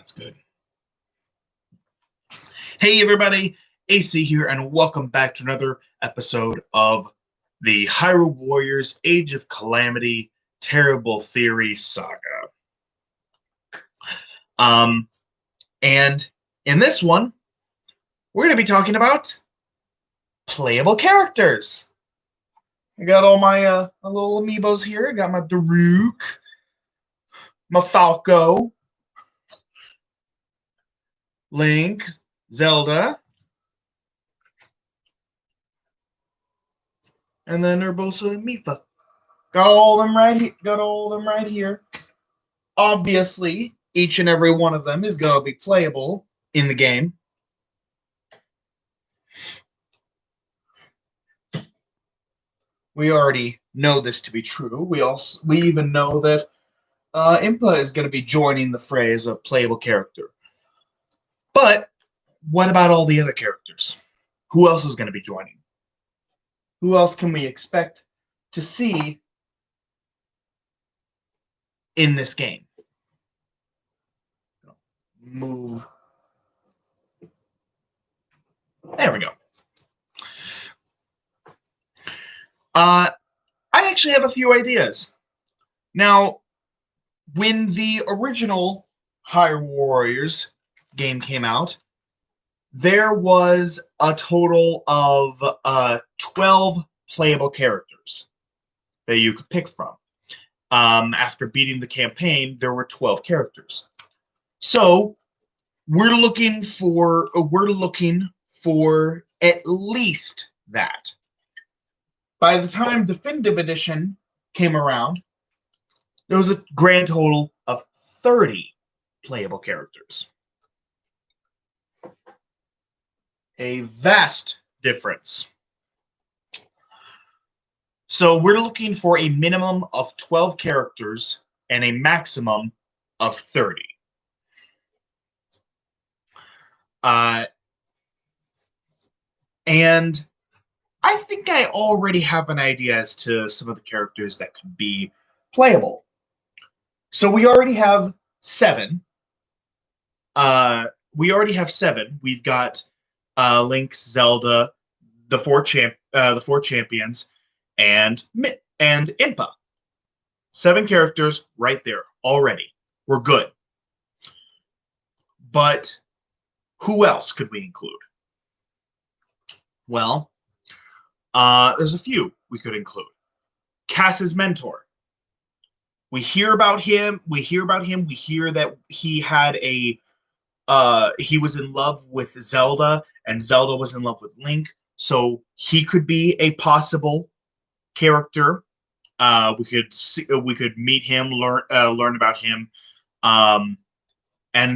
That's good. Hey everybody, AC here, and welcome back to another episode of the Hyrule Warriors Age of Calamity Terrible Theory Saga. And in this one, we're going to be talking about playable characters. I got all my little amiibos here. I got my Daruk, my Falco, Link, Zelda, and then Urbosa and Mifa. Got all of them right here. Obviously, each and every one of them is going to be playable in the game. We already know this to be true. We even know that Impa is going to be joining the fray as a playable character. But what about all the other characters? Who else is going to be joining? Who else can we expect to see in this game? Move. There we go. I actually have a few ideas. Now, when the original Hyrule Warriors game came out, there was a total of 12 playable characters that you could pick from. After beating the campaign, there were 12 characters. So we're looking for at least that. By the time Definitive Edition came around, there was a grand total of 30 playable characters. A vast difference. So we're looking for a minimum of 12 characters and a maximum of 30. And I think I already have an idea as to some of the characters that could be playable. So we already have 7. We've got Link, Zelda, the four champions, and Impa. 7 characters right there already. We're good. But who else could we include? Well, there's a few we could include. Cass's mentor. We hear about him. We hear that he had he was in love with Zelda, and Zelda was in love with Link. So he could be a possible character. We could meet him, learn about him, and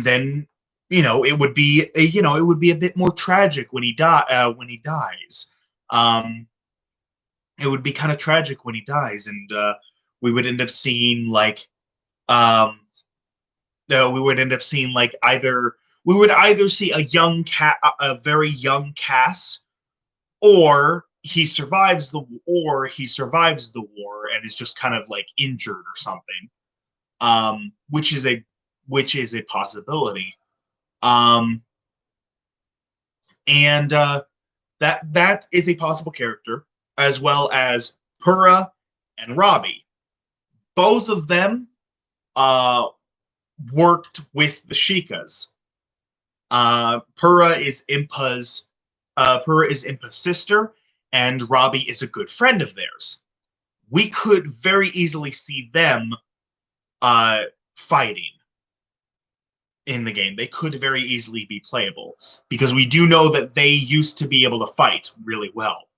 then it would be a bit more tragic when he dies. It would be kind of tragic when he dies, and we would end up seeing either see a very young Cass, or he survives the war and is just kind of like injured or something, which is a possibility. And that is a possible character, as well as Purah and Robbie. Both of them worked with the Sheikas. Purah is Impa's sister, and Robbie is a good friend of theirs. We could very easily see them fighting in the game. They could very easily be playable, because we do know that they used to be able to fight really well.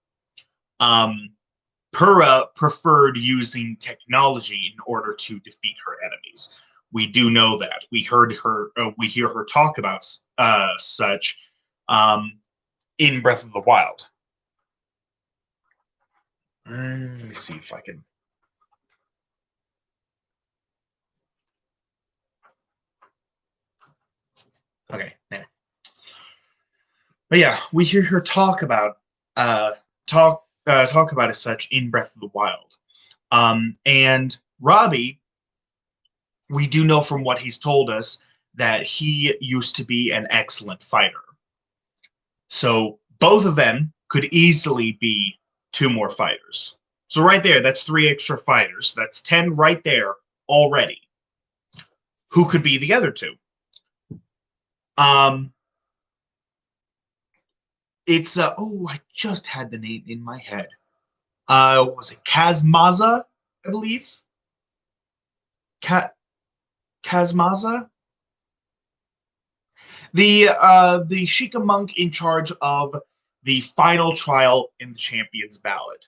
Purah preferred using technology in order to defeat her enemies. We do know that. We hear her talk about such in Breath of the Wild. Let me see if I can. Okay, there. But yeah, we hear her talk about as such in Breath of the Wild. And Robbie, we do know from what he's told us that he used to be an excellent fighter. So both of them could easily be two more fighters. So right there, that's three extra fighters. That's 10 right there already. Who could be the other two? Um, it's I just had the name in my head. What was it? Kazmaza, I believe. Kazmaza, the Sheikah monk in charge of the final trial in the Champion's Ballad.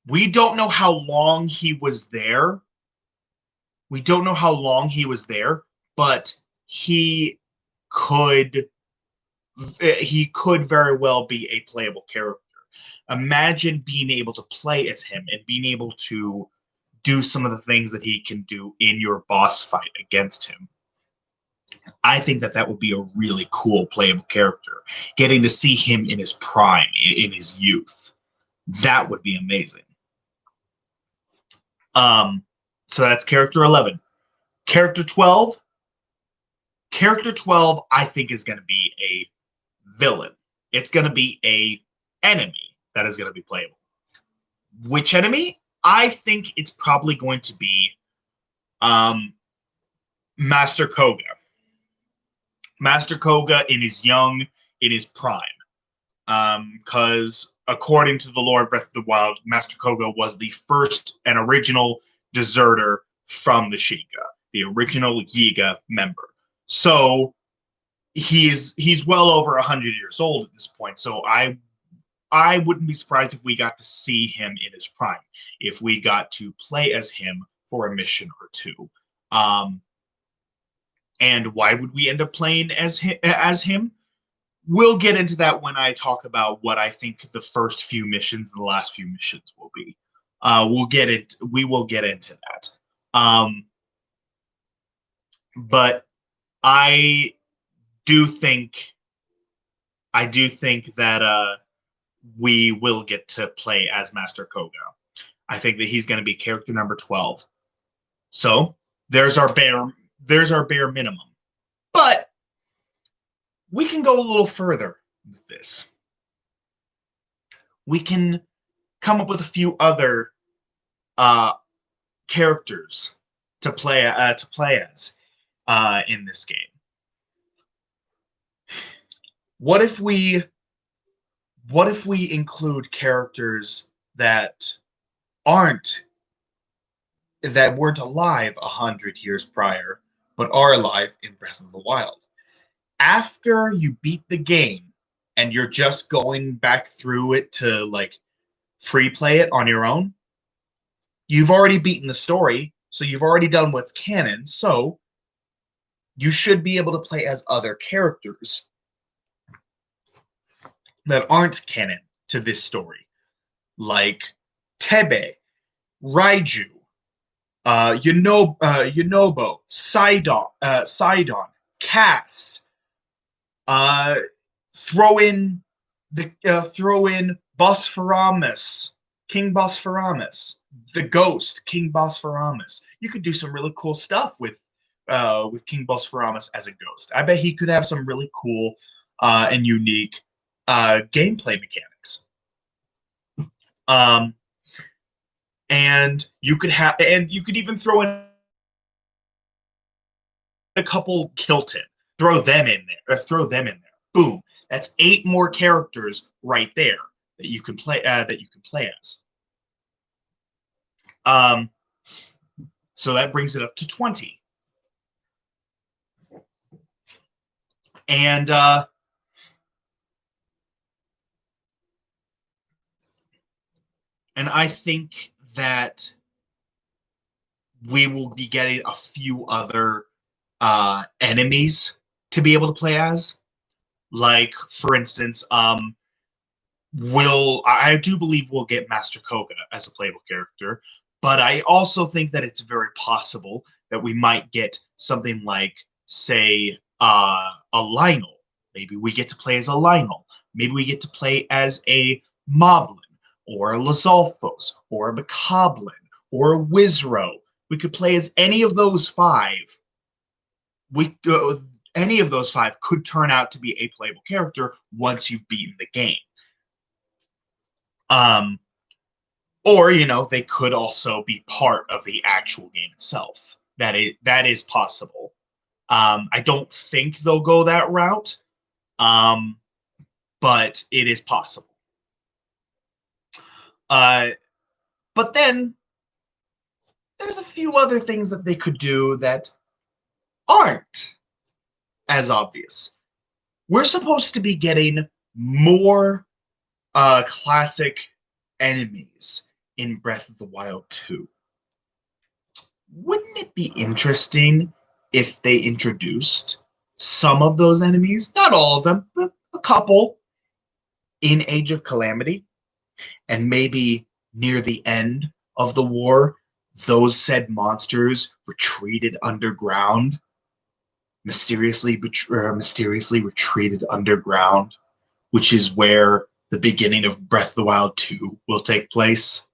We don't know how long he was there. We don't know how long he was there, but could he could very well be a playable character. Imagine being able to play as him and being able to do some of the things that he can do in your boss fight against him. I think that that would be a really cool playable character. Getting to see him in his prime, in his youth, that would be amazing. So that's character 11. Character 12. Character 12, I think, is going to be a villain. It's going to be a enemy that is going to be playable. Which enemy? I think it's probably going to be Master Koga. Master Koga in his prime. Because according to the Lord Breath of the Wild, Master Koga was the first and original deserter from the Sheikah, the original Yiga member. So he's well over 100 years old at this point. So I wouldn't be surprised if we got to see him in his prime, if we got to play as him for a mission or two. And why would we end up playing as him? We'll get into that when I talk about what I think the first few missions and the last few missions will be. We will get into that. But I do think that we will get to play as Master Koga. I think that he's going to be character number 12. So there's our bare minimum. But we can go a little further with this. We can come up with a few other characters to play as in this game. What if we include characters that weren't alive 100 years prior, but are alive in Breath of the Wild? After you beat the game and you're just going back through it to like free play it on your own, you've already beaten the story, so you've already done what's canon, so you should be able to play as other characters that aren't canon to this story, like Tebe, Raiju, Yunobo, Sidon, Cass. Throw in Bosphorus, King Bosphorus, the Ghost, King Bosphorus. You could do some really cool stuff with King Bosphorus as a ghost. I bet he could have some really cool and unique gameplay mechanics. And you could even throw in a couple Kilton. Throw them in there. Boom. That's 8 more characters right there that you can play as. So that brings it up to 20. And I think that we will be getting a few other enemies to be able to play as. Like, for instance, I do believe we'll get Master Koga as a playable character, but I also think that it's very possible that we might get something like, say, a Lionel. Maybe we get to play as a Lionel. Maybe we get to play as a Moblin, or a Lizalfos, or a Bokoblin, or a Wizrow. We could play as any of those 5 we any of those 5 could turn out to be a playable character once you've beaten the game. Or they could also be part of the actual game itself. That is possible. I don't think they'll go that route, but it is possible. But then there's a few other things that they could do that aren't as obvious. We're supposed to be getting more classic enemies in Breath of the Wild 2. Wouldn't it be interesting if they introduced some of those enemies, not all of them, but a couple, in Age of Calamity, and maybe near the end of the war, those said monsters retreated underground, mysteriously retreated underground, which is where the beginning of Breath of the Wild 2 will take place.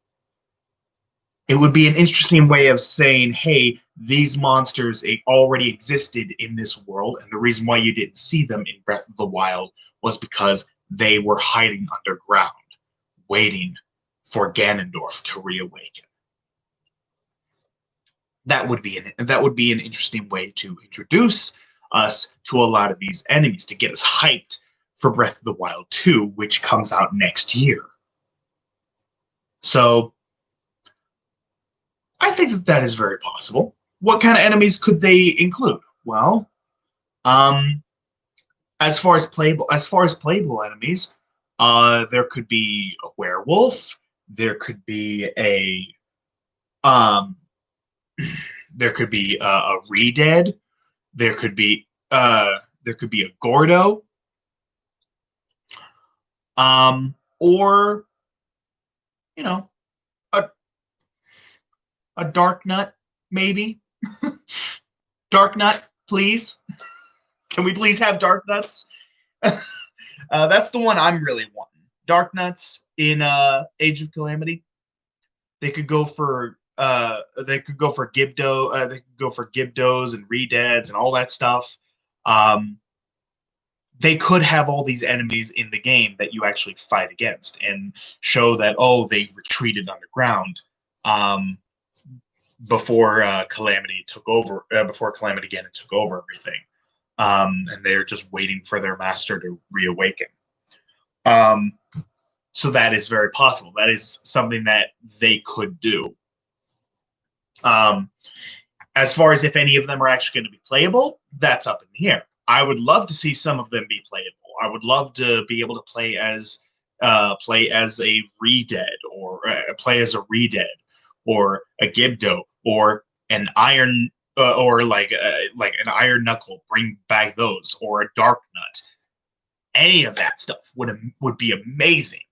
It would be an interesting way of saying, hey, these monsters already existed in this world, and the reason why you didn't see them in Breath of the Wild was because they were hiding underground, waiting for Ganondorf to reawaken. That would be an interesting way to introduce us to a lot of these enemies, to get us hyped for Breath of the Wild 2, which comes out next year. So I think that is very possible. What kind of enemies could they include? Well, as far as playable enemies, there could be a werewolf. There could be a Redead. There could be a Gordo. Or a Dark Nut, maybe. Dark Nut, please. Can we please have Dark Nuts? That's the one I'm really wanting. Dark Nuts in Age of Calamity. They could go for Gibdo. They could go for Gibdos and Redeads and all that stuff. They could have all these enemies in the game that you actually fight against and show that they retreated underground before Calamity took over. Before Calamity Ganon took over everything, and they're just waiting for their master to reawaken. So that is very possible. That is something that they could do. As far as if any of them are actually going to be playable, that's up in the air. I would love to see some of them be playable. I would love to be able to play as a Redead, or play as a Redead, or a Gibdo, or an Iron, or like an Iron Knuckle. Bring back those, or a Dark Nut. Any of that stuff would be amazing.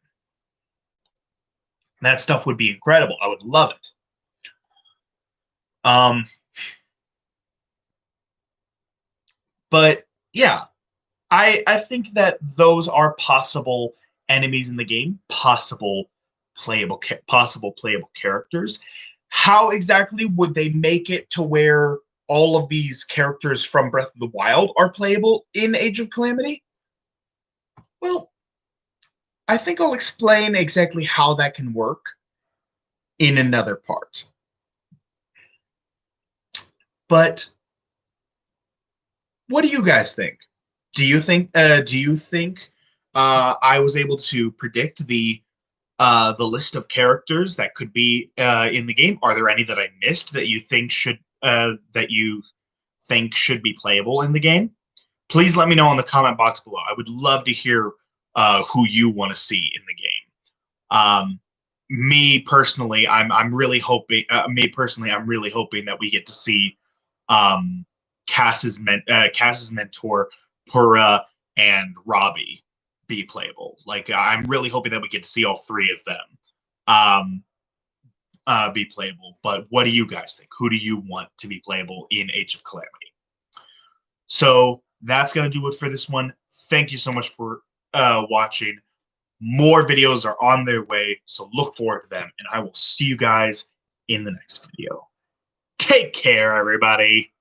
That stuff would be incredible. I would love it. But yeah, I think that those are possible enemies in the game, possible playable characters. How exactly would they make it to where all of these characters from Breath of the Wild are playable in Age of Calamity? Well, I think I'll explain exactly how that can work in another part. But what do you guys think? Do you think I was able to predict the list of characters that could be in the game? Are there any that I missed that you think should be playable in the game? Please let me know in the comment box below. I would love to hear who you want to see in the game. Me personally, I'm really hoping. I'm really hoping that we get to see Cass's mentor, Pura, and Robbie be playable. Like, I'm really hoping that we get to see all 3 of them be playable. But what do you guys think? Who do you want to be playable in Age of Calamity? So that's going to do it for this one. Thank you so much for watching. More videos are on their way, so look forward to them, and I will see you guys in the next video. Take care, everybody.